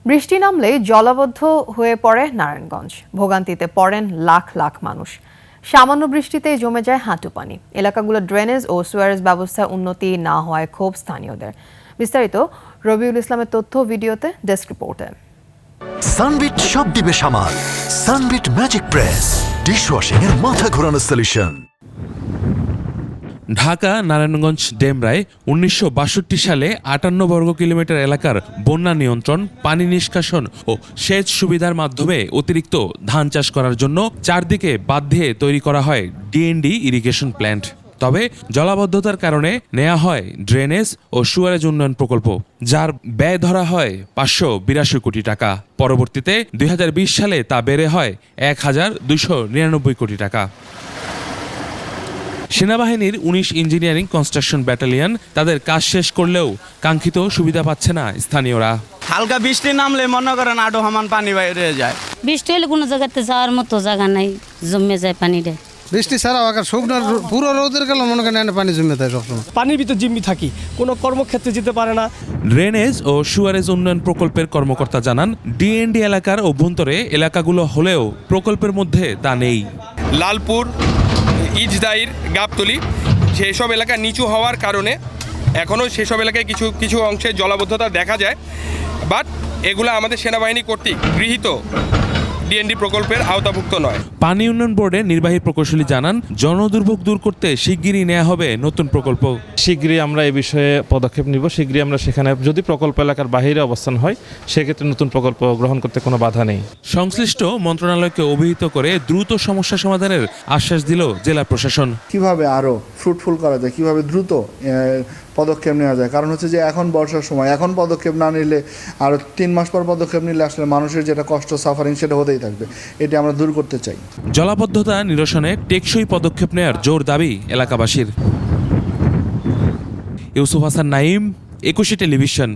বৃষ্টি নামলেই জলাবদ্ধ হয়ে পড়ে নারায়ণগঞ্জ। ভোগান্তিতে পড়েন লাখ লাখ মানুষ। সামান্য বৃষ্টিতেই জমে যায় হাঁটু পানি। এলাকাগুলো ড্রেনেজ ও সুয়ারেজ ব্যবস্থায় উন্নতি না হওয়ায় ক্ষোভ স্থানীয়দের। বিস্তারিত রবিউল ইসলামের তথ্য ভিডিওতে, ডেস্ক রিপোর্টে। সানবিট সব দিবে সামাল। সানবিট ম্যাজিক প্রেস ডিশওয়াশিং এর মাথা ঘোরানো সলিউশন। ঢাকা নারায়ণগঞ্জ ডেমরায় 1962 সালে 58 বর্গ কিলোমিটার এলাকার বন্যা নিয়ন্ত্রণ, পানি নিষ্কাশন ও সেচ সুবিধার মাধ্যমে অতিরিক্ত ধান চাষ করার জন্য চারদিকে বাঁধ দিয়ে তৈরি করা হয় ডিএনডি ইরিগেশন প্ল্যান্ট। তবে জলাবদ্ধতার কারণে নেওয়া হয় ড্রেনেজ ও সুয়ারেজ উন্নয়ন প্রকল্প, যার ব্যয় ধরা হয় 582 কোটি টাকা। পরবর্তীতে 2020 সালে তা বেড়ে হয় 1299 কোটি টাকা। সেনাবাহিনীর 19 ইঞ্জিনিয়ারিং কনস্ট্রাকশন ব্যাটালিয়ন তাদের কাজ শেষ করলেও কাঙ্ক্ষিত সুবিধা পাচ্ছে না স্থানীয়রা। হালকা বৃষ্টি নামলে মনে করেন আডো হামান পানি বাইরে যায়। বৃষ্টি হলে কোনো জায়গাতে যাওয়ার মতো জায়গা নাই, জমে যায় পানিটা। বৃষ্টি ছাড়াও আকার শুকনো পুরো রোদের গেল মনে করেন পানি জমে থাকে সবসময়। পানির ভিতর জিম্মি থাকি, কোনো কর্মক্ষেত্রে যেতে পারে না। ড্রেনেজ ও সুয়ারেজ উন্নয়ন প্রকল্পের কর্মকর্তা জানান, ডিএনডি এলাকার অভ্যন্তরে এলাকাগুলো হলেও প্রকল্পের মধ্যে তা নেই। লালপুর, ইজদাইর, গাবতলী সেসব এলাকা নিচু হওয়ার কারণে এখনও সেসব এলাকায় কিছু কিছু অংশে জলাবদ্ধতা দেখা যায়, বাট এগুলো আমাদের সেনাবাহিনী কর্তৃক গৃহীত ডিএনডি প্রকল্পের আওতাভুক্ত নয়। পানি উন্নয়ন বোর্ডের নির্বাহী প্রকৌশলী জানান, জনদুর্ভোগ দূর করতে শিগগিরই নেওয়া হবে নতুন প্রকল্প। শীঘ্রই আমরা এই বিষয়ে পদক্ষেপ নিব। শীঘ্রই আমরা সেখানে যদি প্রকল্প এলাকার বাইরে অবস্থান হয় সেক্ষেত্রে নতুন প্রকল্প গ্রহণ করতে কোনো বাধা নেই। সংশ্লিষ্ট মন্ত্রণালয়কে অভিহিত করে দ্রুত সমস্যা সমাধানের আশ্বাস দিল জেলা প্রশাসন। কিভাবে আরো ফ্রুটফুল করা যায়, কিভাবে দ্রুত পদক্ষেপ নেওয়া যায়, কারণ হচ্ছে যে এখন বর্ষার সময়, এখন পদক্ষেপ না নিলে আর 3 মাস পর পদক্ষেপ নিলে আসলে মানুষের যেটা কষ্ট, সাফারিং সেটা হতেই থাকবে। এটা আমরা দূর করতে চাই। জলাবদ্ধতা নিরসনে টেকসই পদক্ষেপ নেওয়ার জোর দাবি এলাকাবাসীর। ইউসুফ হাসান নাইম, 21 টেলিভিশন।